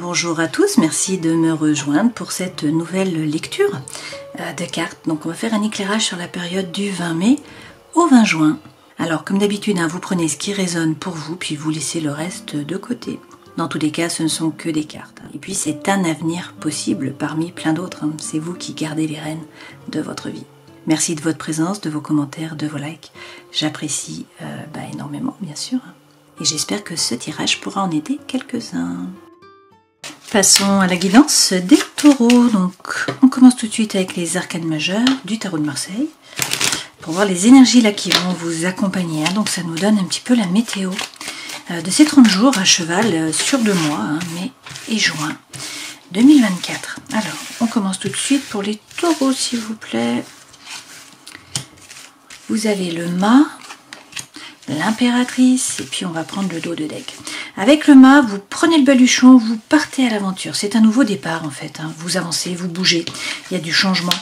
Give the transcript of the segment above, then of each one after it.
bonjour à tous, merci de me rejoindre pour cette nouvelle lecture de cartes. Donc on va faire un éclairage sur la période du 20 mai au 20 juin. Alors comme d'habitude, vous prenez ce qui résonne pour vous, puis vous laissez le reste de côté. Dans tous les cas, ce ne sont que des cartes. Et puis c'est un avenir possible parmi plein d'autres. C'est vous qui gardez les rênes de votre vie. Merci de votre présence, de vos commentaires, de vos likes. J'apprécie énormément, bien sûr. Et j'espère que ce tirage pourra en aider quelques-uns. Passons à la guidance des taureaux. Donc, on commence tout de suite avec les arcanes majeures du tarot de Marseille pour voir les énergies là qui vont vous accompagner. Donc, ça nous donne un petit peu la météo de ces 30 jours à cheval sur 2 mois, mai et juin 2024. Alors, on commence tout de suite pour les taureaux, s'il vous plaît. Vous avez le mât, l'impératrice, et puis on va prendre le dos de deck. Avec le mât, vous prenez le baluchon, vous partez à l'aventure. C'est un nouveau départ en fait. Vous avancez, vous bougez, il y a du changement.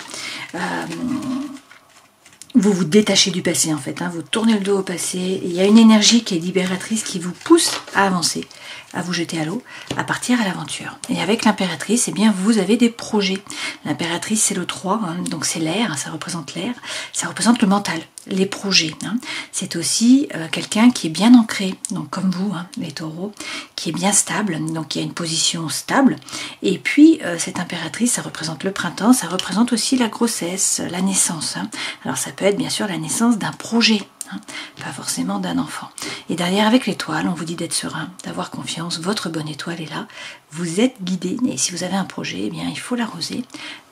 Vous vous détachez du passé en fait. Vous tournez le dos au passé. Et il y a une énergie qui est libératrice qui vous pousse à avancer, à vous jeter à l'eau, à partir à l'aventure. Et avec l'impératrice, eh bien, vous avez des projets. L'impératrice, c'est le 3, donc c'est l'air, ça représente l'air, ça représente le mental, les projets. C'est aussi quelqu'un qui est bien ancré, donc comme vous, les taureaux, qui est bien stable, donc qui a une position stable. Et puis, cette impératrice, ça représente le printemps, ça représente aussi la grossesse, la naissance. Alors, ça peut être bien sûr la naissance d'un projet. Pas forcément d'un enfant. Et derrière avec l'étoile, on vous dit d'être serein, d'avoir confiance, votre bonne étoile est là, vous êtes guidé, et si vous avez un projet, eh bien il faut l'arroser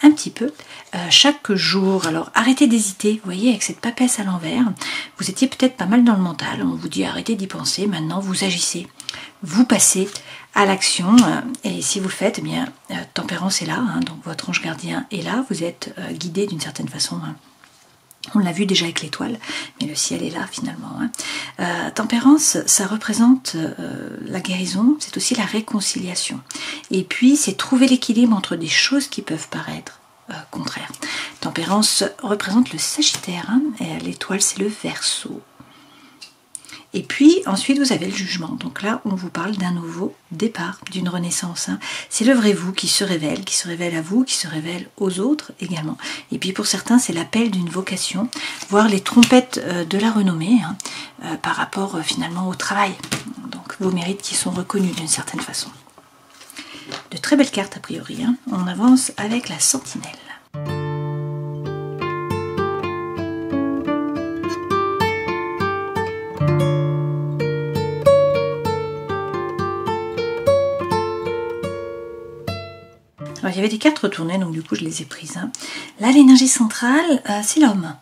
un petit peu chaque jour. Alors arrêtez d'hésiter, vous voyez, avec cette papesse à l'envers, vous étiez peut-être pas mal dans le mental, on vous dit arrêtez d'y penser, maintenant vous agissez, vous passez à l'action, et si vous le faites, eh bien Tempérance est là, donc votre ange gardien est là, vous êtes guidé d'une certaine façon. On l'a vu déjà avec l'étoile, mais le ciel est là finalement. Tempérance, ça représente la guérison, c'est aussi la réconciliation. Et puis, c'est trouver l'équilibre entre des choses qui peuvent paraître contraires. Tempérance représente le Sagittaire, et l'étoile, c'est le Verseau. Et puis, ensuite, vous avez le jugement. Donc là, on vous parle d'un nouveau départ, d'une renaissance. C'est le vrai vous qui se révèle à vous, qui se révèle aux autres également. Et puis, pour certains, c'est l'appel d'une vocation, voire les trompettes de la renommée par rapport finalement au travail. Donc, vos mérites qui sont reconnus d'une certaine façon. De très belles cartes, a priori. On avance avec la sentinelle. Alors, il y avait des cartes retournées, donc du coup je les ai prises. Là, l'énergie centrale, c'est l'homme.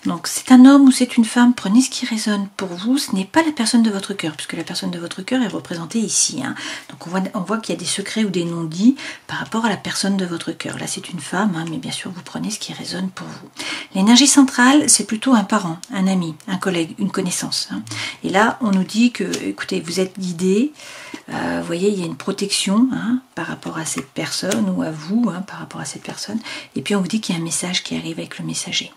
Donc c'est un homme ou c'est une femme, prenez ce qui résonne pour vous. Ce n'est pas la personne de votre cœur, puisque la personne de votre cœur est représentée ici. Donc on voit qu'il y a des secrets ou des non-dits par rapport à la personne de votre cœur. Là c'est une femme, mais bien sûr vous prenez ce qui résonne pour vous. L'énergie centrale, c'est plutôt un parent, un ami, un collègue, une connaissance. Et là on nous dit que, écoutez, vous êtes guidé. Vous voyez, il y a une protection par rapport à cette personne ou à vous par rapport à cette personne. Et puis on vous dit qu'il y a un message qui arrive avec le messager.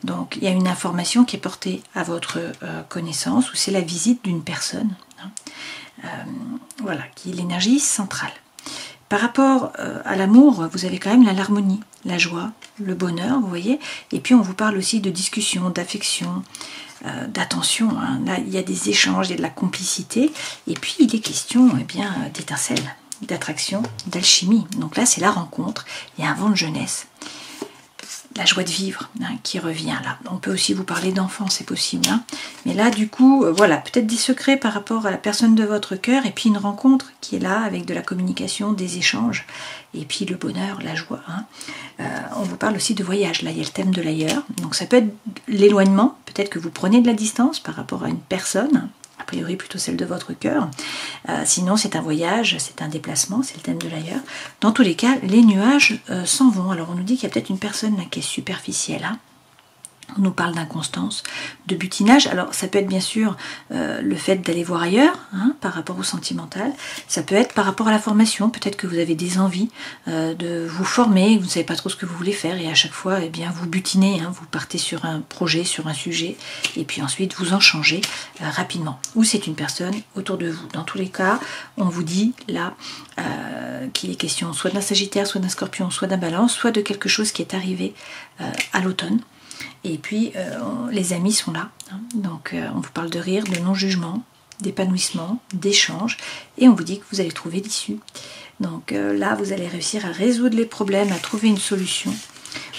Donc il y a une information qui est portée à votre connaissance ou c'est la visite d'une personne. Voilà, qui est l'énergie centrale. Par rapport à l'amour, vous avez quand même l'harmonie, la joie, le bonheur, vous voyez. Et puis on vous parle aussi de discussion, d'affection, d'attention. Là, il y a des échanges, il y a de la complicité. Et puis il est question d'étincelles, d'attraction, d'alchimie. Donc là, c'est la rencontre. Il y a un vent de jeunesse. La joie de vivre qui revient là. On peut aussi vous parler d'enfants, c'est possible. Mais là, du coup, voilà, peut-être des secrets par rapport à la personne de votre cœur et puis une rencontre qui est là avec de la communication, des échanges et puis le bonheur, la joie. On vous parle aussi de voyage. Là, il y a le thème de l'ailleurs. Donc ça peut être l'éloignement. Peut-être que vous prenez de la distance par rapport à une personne. A priori plutôt celle de votre cœur. Sinon c'est un voyage, c'est un déplacement, c'est le thème de l'ailleurs. Dans tous les cas, les nuages s'en vont. Alors on nous dit qu'il y a peut-être une personne là qui est superficielle. On nous parle d'inconstance, de butinage. Alors ça peut être bien sûr le fait d'aller voir ailleurs par rapport au sentimental. Ça peut être par rapport à la formation. Peut-être que vous avez des envies de vous former, vous ne savez pas trop ce que vous voulez faire et à chaque fois eh bien, vous butinez, vous partez sur un projet, sur un sujet et puis ensuite vous en changez rapidement. Ou c'est une personne autour de vous. Dans tous les cas, on vous dit là qu'il est question soit d'un Sagittaire, soit d'un Scorpion, soit d'un Balance, soit de quelque chose qui est arrivé à l'automne. Et puis les amis sont là, hein. Donc on vous parle de rire, de non-jugement, d'épanouissement, d'échange, et on vous dit que vous allez trouver l'issue. Donc là, vous allez réussir à résoudre les problèmes, à trouver une solution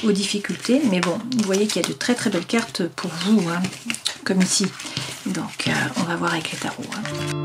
aux difficultés. Mais bon, vous voyez qu'il y a de très très belles cartes pour vous, hein, comme ici. Donc on va voir avec les tarots, hein.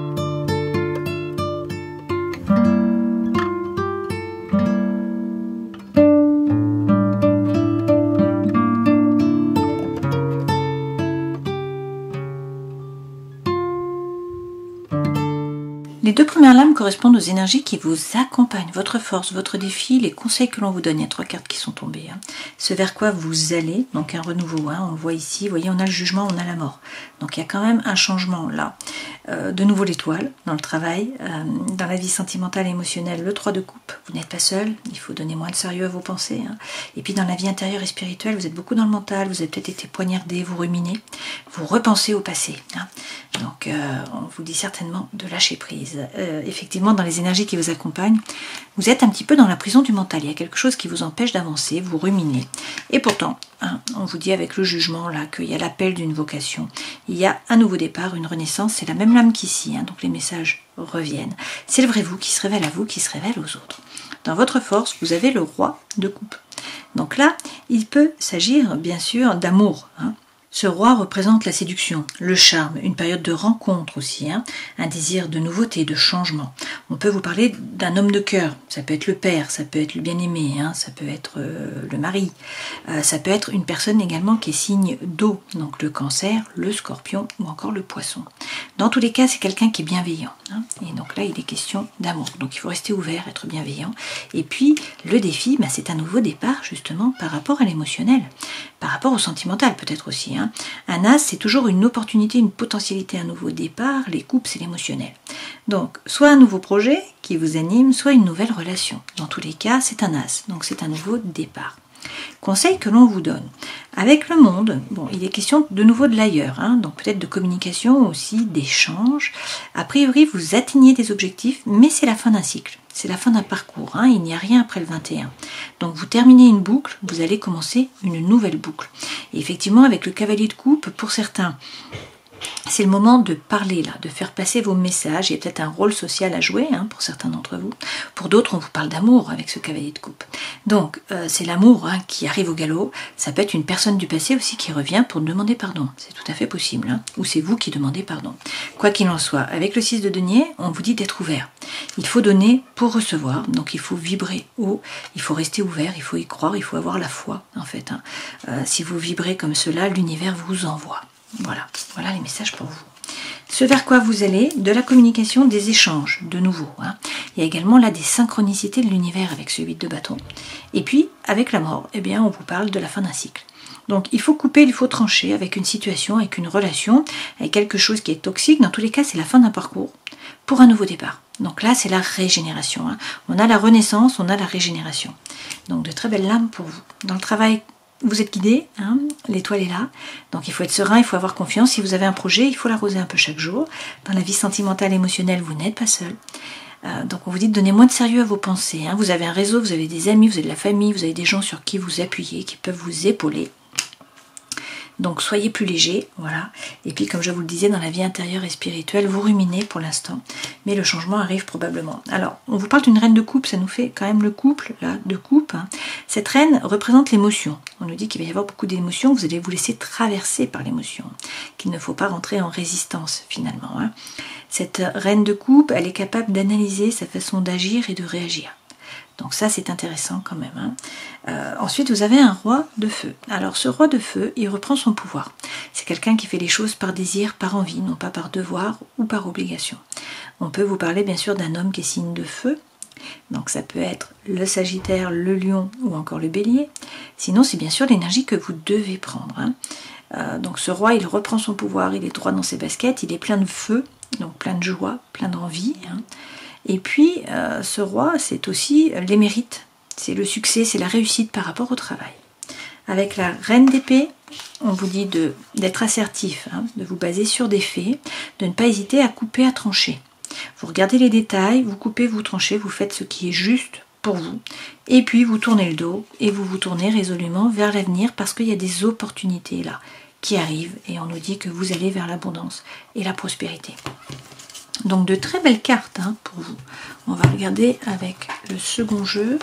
Les deux premières lames correspondent aux énergies qui vous accompagnent, votre force, votre défi, les conseils que l'on vous donne. Il y a 3 cartes qui sont tombées, hein. Ce vers quoi vous allez, donc un renouveau, hein. On le voit ici, vous voyez, on a le jugement, on a la mort. Donc il y a quand même un changement là. De nouveau l'étoile dans le travail, dans la vie sentimentale et émotionnelle, le 3 de coupe, vous n'êtes pas seul, il faut donner moins de sérieux à vos pensées, hein. Et puis dans la vie intérieure et spirituelle, vous êtes beaucoup dans le mental, vous avez peut-être été poignardé, vous ruminez, vous repensez au passé, hein. Donc on vous dit certainement de lâcher prise. Effectivement, dans les énergies qui vous accompagnent, vous êtes un petit peu dans la prison du mental, il y a quelque chose qui vous empêche d'avancer, vous ruminez. Et pourtant, hein, on vous dit avec le jugement là qu'il y a l'appel d'une vocation, il y a un nouveau départ, une renaissance, c'est la même lame qu'ici, hein, donc les messages reviennent. C'est le vrai vous qui se révèle à vous, qui se révèle aux autres. Dans votre force, vous avez le roi de coupe. Donc là, il peut s'agir bien sûr d'amour, hein. Ce roi représente la séduction, le charme, une période de rencontre aussi, hein, un désir de nouveauté, de changement. On peut vous parler d'un homme de cœur, ça peut être le père, ça peut être le bien-aimé, hein, ça peut être le mari, ça peut être une personne également qui est signe d'eau, donc le Cancer, le Scorpion ou encore le Poisson. Dans tous les cas, c'est quelqu'un qui est bienveillant, hein, et donc là, il est question d'amour. Donc il faut rester ouvert, être bienveillant. Et puis, le défi, c'est un nouveau départ justement par rapport à l'émotionnel, par rapport au sentimental peut-être aussi, hein. Un as, c'est toujours une opportunité, une potentialité, un nouveau départ. Les coupes, c'est l'émotionnel. Donc, soit un nouveau projet qui vous anime, soit une nouvelle relation. Dans tous les cas, c'est un as, donc c'est un nouveau départ. Conseil que l'on vous donne. Avec le monde, bon, il est question de nouveau de l'ailleurs, hein, donc peut-être de communication aussi, d'échange. A priori, vous atteignez des objectifs, mais c'est la fin d'un cycle. C'est la fin d'un parcours, hein, il n'y a rien après le 21. Donc vous terminez une boucle, vous allez commencer une nouvelle boucle. Et effectivement, avec le cavalier de coupe, pour certains, c'est le moment de parler là, de faire passer vos messages. Il y a peut-être un rôle social à jouer, hein, pour certains d'entre vous. Pour d'autres, on vous parle d'amour avec ce cavalier de coupe. Donc, c'est l'amour, hein, qui arrive au galop. Ça peut être une personne du passé aussi qui revient pour demander pardon. C'est tout à fait possible, hein. Ou c'est vous qui demandez pardon. Quoi qu'il en soit, avec le 6 de denier, on vous dit d'être ouvert. Il faut donner pour recevoir. Donc, il faut vibrer haut. Il faut rester ouvert. Il faut y croire. Il faut avoir la foi, en fait, hein. Si vous vibrez comme cela, l'univers vous envoie. Voilà les messages pour vous. Ce vers quoi vous allez, de la communication, des échanges, de nouveau, hein. Il y a également là des synchronicités de l'univers avec ce 8 de bâton. Et puis, avec la mort, eh bien, on vous parle de la fin d'un cycle. Donc, il faut couper, il faut trancher avec une situation, avec une relation, avec quelque chose qui est toxique. Dans tous les cas, c'est la fin d'un parcours pour un nouveau départ. Donc là, c'est la régénération, hein. On a la renaissance, on a la régénération. Donc, de très belles lames pour vous. Dans le travail, vous êtes guidé, hein, l'étoile est là, donc il faut être serein, il faut avoir confiance. Si vous avez un projet, il faut l'arroser un peu chaque jour. Dans la vie sentimentale, émotionnelle, vous n'êtes pas seul. Donc on vous dit de donner moins de sérieux à vos pensées, hein. Vous avez un réseau, vous avez des amis, vous avez de la famille, vous avez des gens sur qui vous appuyez, qui peuvent vous épauler. Donc soyez plus léger, voilà. Et puis comme je vous le disais, dans la vie intérieure et spirituelle, vous ruminez pour l'instant, mais le changement arrive probablement. Alors, on vous parle d'une reine de coupe, ça nous fait quand même le couple là, de coupe, hein. Cette reine représente l'émotion. On nous dit qu'il va y avoir beaucoup d'émotions, vous allez vous laisser traverser par l'émotion, qu'il ne faut pas rentrer en résistance finalement, hein. Cette reine de coupe, elle est capable d'analyser sa façon d'agir et de réagir. Donc ça, c'est intéressant quand même, hein. Ensuite, vous avez un roi de feu. Alors, ce roi de feu, il reprend son pouvoir. C'est quelqu'un qui fait les choses par désir, par envie, non pas par devoir ou par obligation. On peut vous parler, bien sûr, d'un homme qui est signe de feu. Donc, ça peut être le Sagittaire, le Lion ou encore le Bélier. Sinon, c'est bien sûr l'énergie que vous devez prendre, hein. Donc, ce roi, il reprend son pouvoir, il est droit dans ses baskets, il est plein de feu, donc plein de joie, plein d'envie, hein. Et puis, ce roi, c'est aussi les mérites, c'est le succès, c'est la réussite par rapport au travail. Avec la reine d'épée, on vous dit d'être assertif, hein, de vous baser sur des faits, de ne pas hésiter à couper, à trancher. Vous regardez les détails, vous coupez, vous tranchez, vous faites ce qui est juste pour vous. Et puis vous tournez le dos et vous vous tournez résolument vers l'avenir parce qu'il y a des opportunités là qui arrivent et on nous dit que vous allez vers l'abondance et la prospérité. Donc de très belles cartes hein, pour vous. On va regarder avec le second jeu.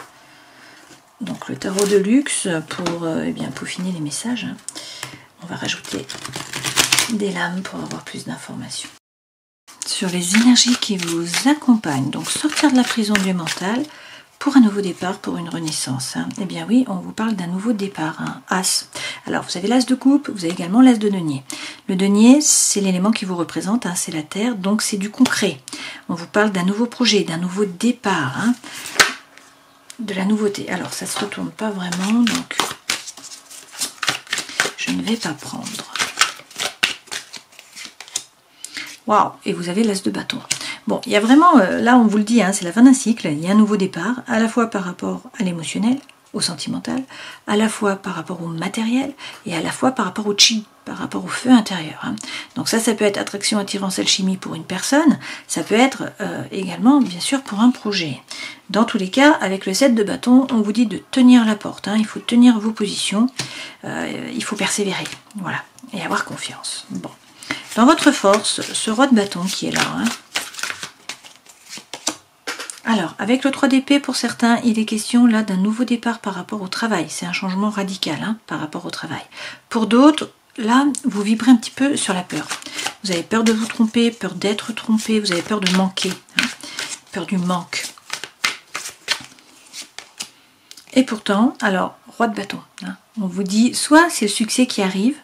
Donc le tarot de luxe pour bien peaufiner les messages. Hein. On va rajouter des lames pour avoir plus d'informations. Sur les énergies qui vous accompagnent, donc sortir de la prison du mental pour un nouveau départ, pour une renaissance. Hein. Eh bien oui, on vous parle d'un nouveau départ, un as. Alors vous avez l'as de coupe, vous avez également l'as de denier. Le denier, c'est l'élément qui vous représente, hein, c'est la terre, donc c'est du concret. On vous parle d'un nouveau projet, d'un nouveau départ, hein, de la nouveauté. Alors ça ne se retourne pas vraiment, donc je ne vais pas prendre. Waouh, et vous avez l'as de bâton. Bon, il y a vraiment, là on vous le dit, hein, c'est la fin d'un cycle, il y a un nouveau départ, à la fois par rapport à l'émotionnel, au sentimental, à la fois par rapport au matériel, et à la fois par rapport au chi, par rapport au feu intérieur. Hein. Donc ça peut être attraction, attirance, alchimie pour une personne, ça peut être également, bien sûr, pour un projet. Dans tous les cas, avec le 7 de bâton, on vous dit de tenir la porte, hein, il faut tenir vos positions, il faut persévérer, voilà, et avoir confiance. Bon. Dans votre force, ce roi de bâton qui est là, hein. Alors, avec le 3 d'épée, pour certains, il est question là d'un nouveau départ par rapport au travail. C'est un changement radical hein, par rapport au travail. Pour d'autres, là, vous vibrez un petit peu sur la peur. Vous avez peur de vous tromper, peur d'être trompé, vous avez peur de manquer, hein, peur du manque. Et pourtant, alors, roi de bâton, hein, on vous dit, soit c'est le succès qui arrive,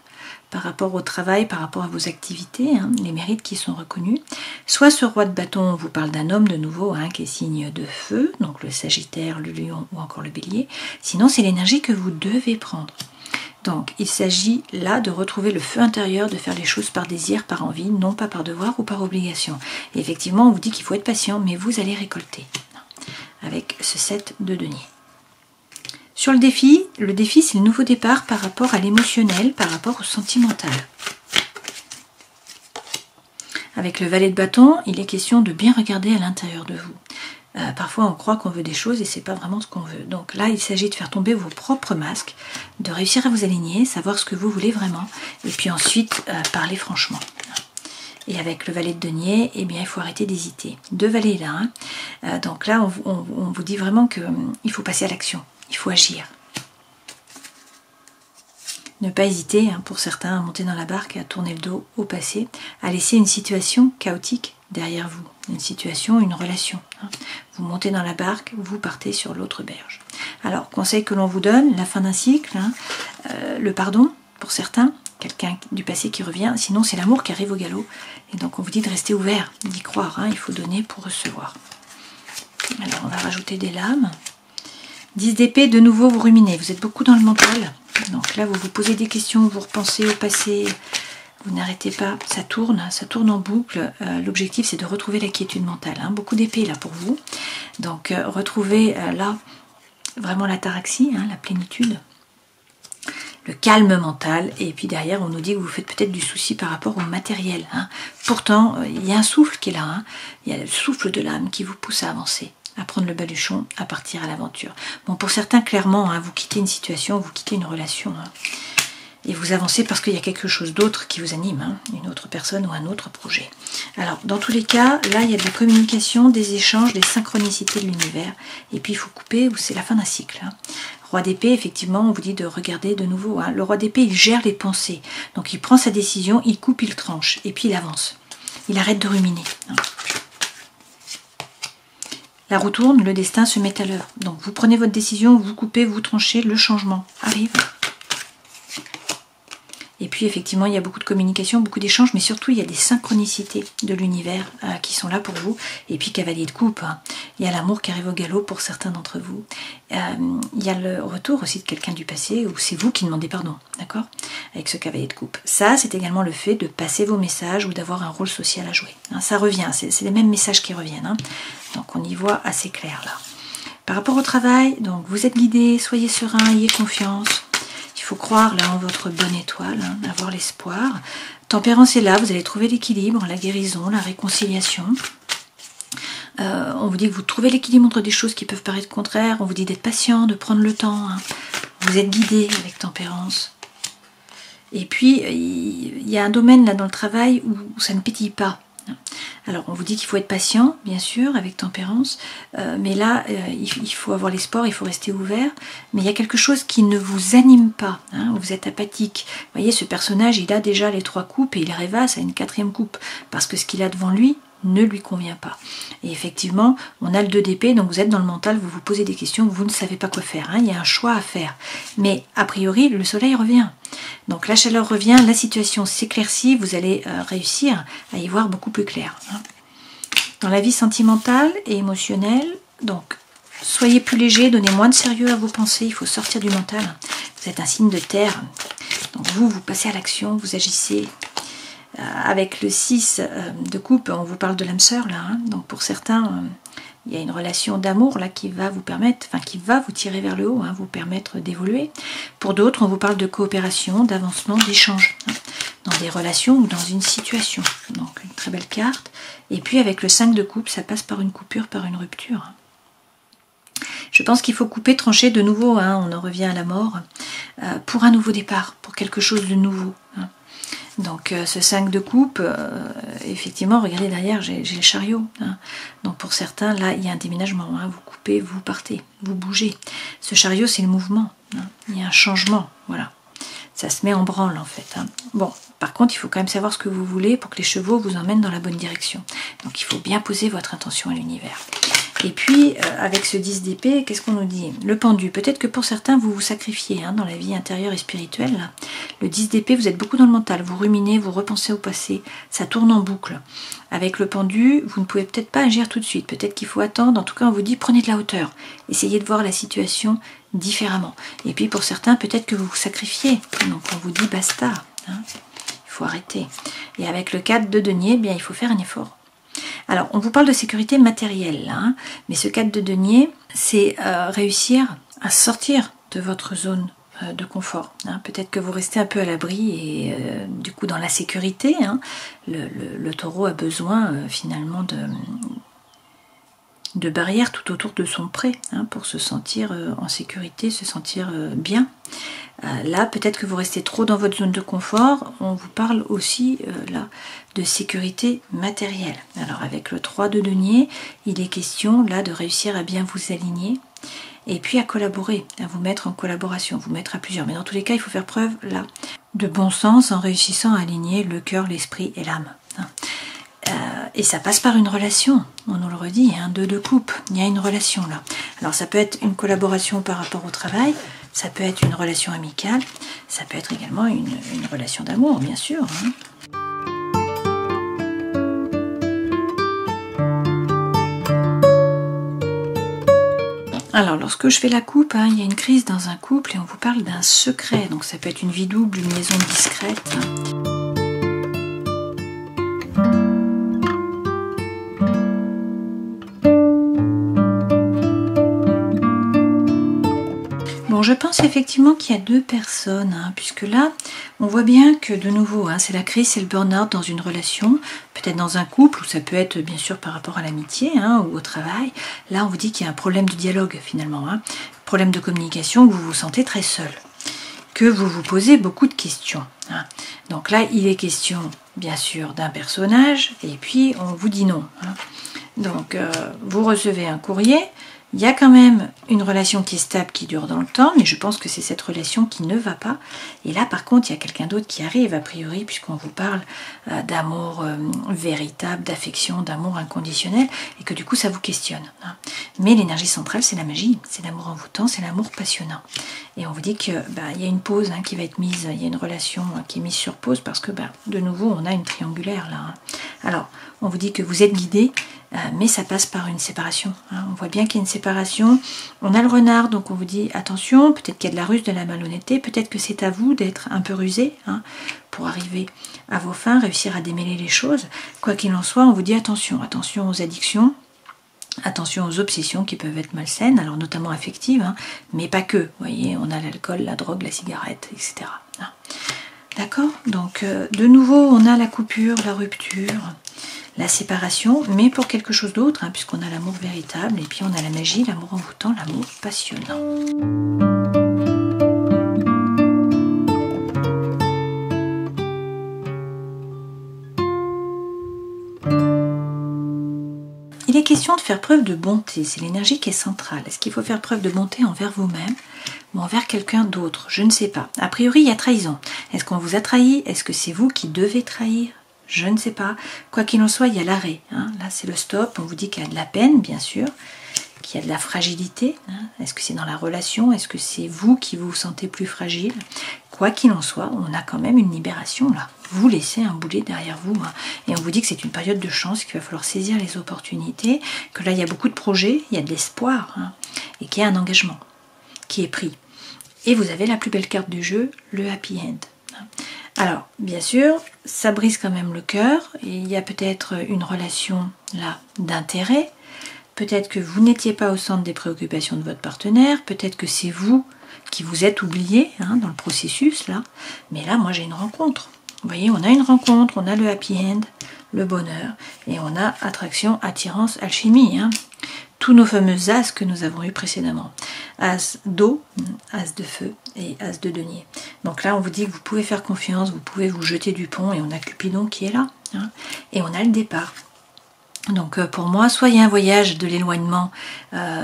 par rapport au travail, par rapport à vos activités, hein, les mérites qui sont reconnus. Soit ce roi de bâton, on vous parle d'un homme de nouveau, hein, qui est signe de feu, donc le Sagittaire, le Lion ou encore le Bélier. Sinon, c'est l'énergie que vous devez prendre. Donc, il s'agit là de retrouver le feu intérieur, de faire les choses par désir, par envie, non pas par devoir ou par obligation. Et effectivement, on vous dit qu'il faut être patient, mais vous allez récolter avec ce 7 de denier. Sur le défi c'est le nouveau départ par rapport à l'émotionnel, par rapport au sentimental. Avec le valet de bâton, il est question de bien regarder à l'intérieur de vous. Parfois on croit qu'on veut des choses et c'est pas vraiment ce qu'on veut. Donc là il s'agit de faire tomber vos propres masques, de réussir à vous aligner, savoir ce que vous voulez vraiment, et puis ensuite parler franchement. Et avec le valet de denier, eh bien il faut arrêter d'hésiter. Deux valets là, hein. Donc là on vous dit vraiment qu'il faut passer à l'action. Il faut agir. Ne pas hésiter, hein, pour certains, à monter dans la barque, à tourner le dos au passé, à laisser une situation chaotique derrière vous. Une situation, une relation. Hein. Vous montez dans la barque, vous partez sur l'autre berge. Alors, conseil que l'on vous donne, la fin d'un cycle, hein, le pardon, pour certains, quelqu'un du passé qui revient, sinon c'est l'amour qui arrive au galop. Et donc on vous dit de rester ouvert, d'y croire, hein, il faut donner pour recevoir. Alors, on va rajouter des lames. 10 d'épée, de nouveau vous ruminez, vous êtes beaucoup dans le mental, donc là vous vous posez des questions, vous repensez au passé, vous n'arrêtez pas, ça tourne en boucle. L'objectif c'est de retrouver la quiétude mentale, hein. Beaucoup d'épée là pour vous, donc retrouvez là vraiment l'ataraxie, hein, la plénitude, le calme mental, et puis derrière on nous dit que vous faites peut-être du souci par rapport au matériel, hein. Pourtant il y a un souffle qui est là, hein. Il y a le souffle de l'âme qui vous pousse à avancer, à prendre le baluchon, à partir à l'aventure. Bon, pour certains, clairement, hein, vous quittez une situation, vous quittez une relation, hein, et vous avancez parce qu'il y a quelque chose d'autre qui vous anime, hein, une autre personne ou un autre projet. Alors, dans tous les cas, là, il y a de la communication, des échanges, des synchronicités de l'univers, et puis il faut couper, ou c'est la fin d'un cycle. Hein. Roi d'épée, effectivement, on vous dit de regarder de nouveau. Hein. Le roi d'épée, il gère les pensées, donc il prend sa décision, il coupe, il tranche, et puis il avance. Il arrête de ruminer. Hein. La roue tourne, le destin se met à l'œuvre. Donc vous prenez votre décision, vous coupez, vous tranchez, le changement arrive. Et puis effectivement, il y a beaucoup de communication, beaucoup d'échanges, mais surtout il y a des synchronicités de l'univers qui sont là pour vous. Et puis cavalier de coupe, hein. Il y a l'amour qui arrive au galop pour certains d'entre vous. Il y a le retour aussi de quelqu'un du passé, où c'est vous qui demandez pardon, d'accord? Avec ce cavalier de coupe. Ça, c'est également le fait de passer vos messages ou d'avoir un rôle social à jouer. Hein, ça revient, c'est les mêmes messages qui reviennent. Hein. Donc on y voit assez clair là. Par rapport au travail, donc vous êtes guidé, soyez serein, ayez confiance. Il faut croire là en votre bonne étoile, hein, avoir l'espoir. Tempérance est là, vous allez trouver l'équilibre, la guérison, la réconciliation. On vous dit que vous trouvez l'équilibre entre des choses qui peuvent paraître contraires. On vous dit d'être patient, de prendre le temps. Hein. Vous êtes guidé avec tempérance. Et puis, il y a un domaine là dans le travail où ça ne pétille pas. Alors, on vous dit qu'il faut être patient, bien sûr, avec tempérance, mais là, il faut avoir l'espoir, il faut rester ouvert, mais il y a quelque chose qui ne vous anime pas, hein, vous êtes apathique. Vous voyez, ce personnage, il a déjà les 3 coupes et il rêvasse à une 4e coupe, parce que ce qu'il a devant lui ne lui convient pas. Et effectivement, on a le 2 d'épée, donc vous êtes dans le mental, vous vous posez des questions, vous ne savez pas quoi faire, hein, il y a un choix à faire. Mais a priori, le soleil revient. Donc la chaleur revient, la situation s'éclaircit, vous allez réussir à y voir beaucoup plus clair. Hein. Dans la vie sentimentale et émotionnelle, donc soyez plus léger, donnez moins de sérieux à vos pensées, il faut sortir du mental. Vous êtes un signe de terre, donc vous passez à l'action, vous agissez. Avec le 6 de coupe, on vous parle de l'âme sœur là, hein. Donc pour certains, il y a une relation d'amour là qui va vous permettre, enfin qui va vous tirer vers le haut, hein, vous permettre d'évoluer. Pour d'autres, on vous parle de coopération, d'avancement, d'échange, hein, dans des relations ou dans une situation. Donc une très belle carte. Et puis avec le 5 de coupe, ça passe par une coupure, par une rupture. Je pense qu'il faut couper, trancher de nouveau, hein, on en revient à la mort, pour un nouveau départ, pour quelque chose de nouveau. Hein. Donc ce 5 de coupe, effectivement, regardez derrière, j'ai le chariot. Hein. Donc pour certains, là, il y a un déménagement. Hein. Vous coupez, vous partez, vous bougez. Ce chariot, c'est le mouvement. Hein. Il y a un changement, voilà. Ça se met en branle, en fait. Hein. Bon, par contre, il faut quand même savoir ce que vous voulez pour que les chevaux vous emmènent dans la bonne direction. Donc il faut bien poser votre intention à l'univers. Et puis, avec ce 10 d'épée, qu'est-ce qu'on nous dit? Le pendu. Peut-être que pour certains, vous vous sacrifiez hein, dans la vie intérieure et spirituelle. Là. Le 10 d'épée, vous êtes beaucoup dans le mental. Vous ruminez, vous repensez au passé. Ça tourne en boucle. Avec le pendu, vous ne pouvez peut-être pas agir tout de suite. Peut-être qu'il faut attendre. En tout cas, on vous dit, prenez de la hauteur. Essayez de voir la situation différemment. Et puis, pour certains, peut-être que vous vous sacrifiez. Donc, on vous dit, basta. Hein. Il faut arrêter. Et avec le 4 de denier, eh bien, il faut faire un effort. Alors, on vous parle de sécurité matérielle, là, hein, mais ce 4 de denier, c'est réussir à sortir de votre zone de confort. Hein. Peut-être que vous restez un peu à l'abri et du coup dans la sécurité. Hein, le taureau a besoin finalement de barrières tout autour de son pré hein, pour se sentir en sécurité, se sentir bien. Là, peut-être que vous restez trop dans votre zone de confort. On vous parle aussi là de sécurité matérielle. Alors avec le 3 de denier, il est question là de réussir à bien vous aligner et puis à collaborer, à vous mettre en collaboration, vous mettre à plusieurs. Mais dans tous les cas, il faut faire preuve là de bon sens en réussissant à aligner le cœur, l'esprit et l'âme. Hein. Et ça passe par une relation, on nous le redit, un 2 de coupe, il y a une relation là. Alors ça peut être une collaboration par rapport au travail, ça peut être une relation amicale, ça peut être également une relation d'amour, bien sûr. Hein. Alors, lorsque je fais la coupe, hein, il y a une crise dans un couple et on vous parle d'un secret. Donc ça peut être une vie double, une maison discrète. Hein. Bon, je pense effectivement qu'il y a 2 personnes, hein, puisque là, on voit bien que de nouveau, hein, c'est la crise, c'est le burn-out dans une relation, peut-être dans un couple, ou ça peut être bien sûr par rapport à l'amitié hein, ou au travail. Là, on vous dit qu'il y a un problème de dialogue finalement, hein, problème de communication, que vous vous sentez très seul, que vous vous posez beaucoup de questions. Hein. Donc là, il est question bien sûr d'un personnage, et puis on vous dit non. Hein. Donc, vous recevez un courrier. Il y a quand même une relation qui est stable, qui dure dans le temps, mais je pense que c'est cette relation qui ne va pas. Et là, par contre, il y a quelqu'un d'autre qui arrive, a priori, puisqu'on vous parle d'amour véritable, d'affection, d'amour inconditionnel, et que du coup, ça vous questionne. Hein. Mais l'énergie centrale, c'est la magie, c'est l'amour envoûtant, c'est l'amour passionnant. Et on vous dit qu'il y a une pause hein, qui va être mise, il y a une relation qui est mise sur pause, parce que, de nouveau, on a une triangulaire là. Hein. Alors, on vous dit que vous êtes guidé, mais ça passe par une séparation. Hein. On voit bien qu'il y a une séparation. On a le renard, donc on vous dit attention, peut-être qu'il y a de la ruse, de la malhonnêteté, peut-être que c'est à vous d'être un peu rusé hein, pour arriver à vos fins, réussir à démêler les choses. Quoi qu'il en soit, on vous dit attention, attention aux addictions, attention aux obsessions qui peuvent être malsaines, alors notamment affectives, hein, mais pas que. Vous voyez, on a l'alcool, la drogue, la cigarette, etc. Hein. D'accord. Donc de nouveau, on a la coupure, la rupture. la séparation, mais pour quelque chose d'autre, hein, puisqu'on a l'amour véritable, et puis on a la magie, l'amour envoûtant, l'amour passionnant. Il est question de faire preuve de bonté, c'est l'énergie qui est centrale. Est-ce qu'il faut faire preuve de bonté envers vous-même ou envers quelqu'un d'autre? Je ne sais pas. A priori, il y a trahison. Est-ce qu'on vous a trahi? Est-ce que c'est vous qui devez trahir? Je ne sais pas. Quoi qu'il en soit, il y a l'arrêt. Hein. Là, c'est le stop. On vous dit qu'il y a de la peine, bien sûr, qu'il y a de la fragilité. Hein. Est-ce que c'est dans la relation? Est-ce que c'est vous qui vous sentez plus fragile? Quoi qu'il en soit, on a quand même une libération là. Vous laissez un boulet derrière vous. Hein. Et on vous dit que c'est une période de chance, qu'il va falloir saisir les opportunités, que là, il y a beaucoup de projets, il y a de l'espoir, hein, et qu'il y a un engagement qui est pris. Et vous avez la plus belle carte du jeu, le happy end. Alors, bien sûr, ça brise quand même le cœur. Il y a peut-être une relation là d'intérêt. Peut-être que vous n'étiez pas au centre des préoccupations de votre partenaire. Peut-être que c'est vous qui vous êtes oublié hein, dans le processus là. Mais là, moi, j'ai une rencontre. Vous voyez, on a une rencontre, on a le happy end, le bonheur, et on a attraction, attirance, alchimie. Hein. Tous nos fameux as que nous avons eu précédemment. As d'eau, as de feu et as de denier. Donc là, on vous dit que vous pouvez faire confiance, vous pouvez vous jeter du pont, et on a Cupidon qui est là. Hein, et on a le départ. Donc pour moi, soit il y a un voyage de l'éloignement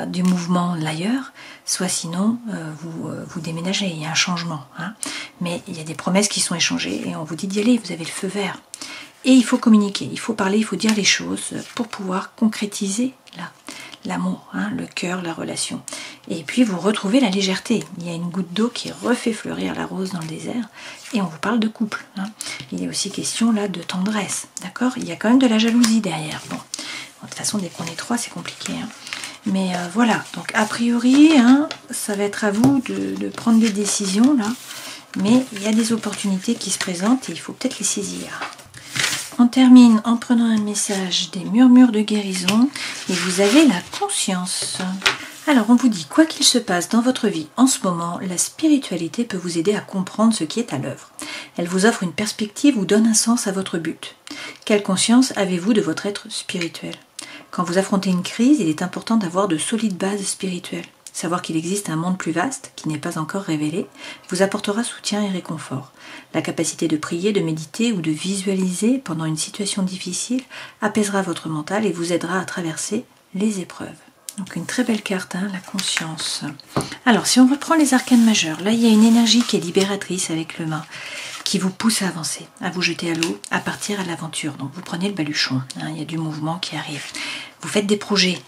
du mouvement l'ailleurs, soit sinon vous déménagez, il y a un changement. Hein. Mais il y a des promesses qui sont échangées et on vous dit d'y aller, vous avez le feu vert. Et il faut communiquer, il faut parler, il faut dire les choses pour pouvoir concrétiser l'amour, hein, le cœur, la relation. Et puis vous retrouvez la légèreté. Il y a une goutte d'eau qui refait fleurir la rose dans le désert et on vous parle de couple. Hein. Il est aussi question là de tendresse, d'accord? Il y a quand même de la jalousie derrière. Bon, de toute façon, dès qu'on est trois, c'est compliqué. Hein. Mais voilà, donc a priori, hein, ça va être à vous de prendre des décisions là. Mais il y a des opportunités qui se présentent et il faut peut-être les saisir. On termine en prenant un message des murmures de guérison et vous avez la conscience. Alors on vous dit, quoi qu'il se passe dans votre vie en ce moment, la spiritualité peut vous aider à comprendre ce qui est à l'œuvre. Elle vous offre une perspective ou donne un sens à votre but. Quelle conscience avez-vous de votre être spirituel? Quand vous affrontez une crise, il est important d'avoir de solides bases spirituelles. Savoir qu'il existe un monde plus vaste, qui n'est pas encore révélé, vous apportera soutien et réconfort. La capacité de prier, de méditer ou de visualiser pendant une situation difficile apaisera votre mental et vous aidera à traverser les épreuves. Donc une très belle carte, hein, la conscience. Alors si on reprend les arcanes majeurs, là il y a une énergie qui est libératrice avec le mât, qui vous pousse à avancer, à vous jeter à l'eau, à partir à l'aventure. Donc vous prenez le baluchon, hein, il y a du mouvement qui arrive. Vous faites des projets.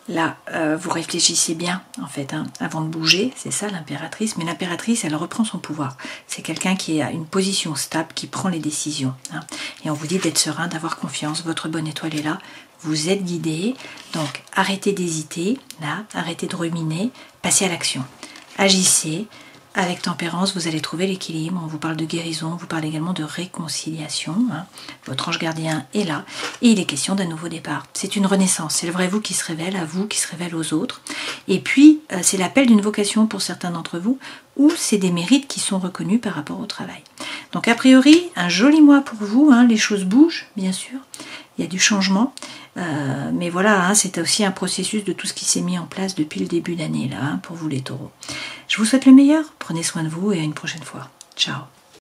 Là, vous réfléchissez bien, en fait, hein, avant de bouger, c'est ça l'impératrice. Mais l'impératrice, elle reprend son pouvoir. C'est quelqu'un qui a une position stable, qui prend les décisions. Hein. Et on vous dit d'être serein, d'avoir confiance. Votre bonne étoile est là. Vous êtes guidé. Donc, arrêtez d'hésiter, là, arrêtez de ruminer, passez à l'action. Agissez. Avec tempérance, vous allez trouver l'équilibre. On vous parle de guérison, on vous parle également de réconciliation. Hein. Votre ange gardien est là et il est question d'un nouveau départ. C'est une renaissance, c'est le vrai vous qui se révèle à vous, qui se révèle aux autres. Et puis, c'est l'appel d'une vocation pour certains d'entre vous ou c'est des mérites qui sont reconnus par rapport au travail. Donc, a priori, un joli mois pour vous. Hein. Les choses bougent, bien sûr. Il y a du changement. Mais voilà, hein, c'est aussi un processus de tout ce qui s'est mis en place depuis le début d'année là, hein, pour vous les taureaux. Je vous souhaite le meilleur, prenez soin de vous et à une prochaine fois. Ciao.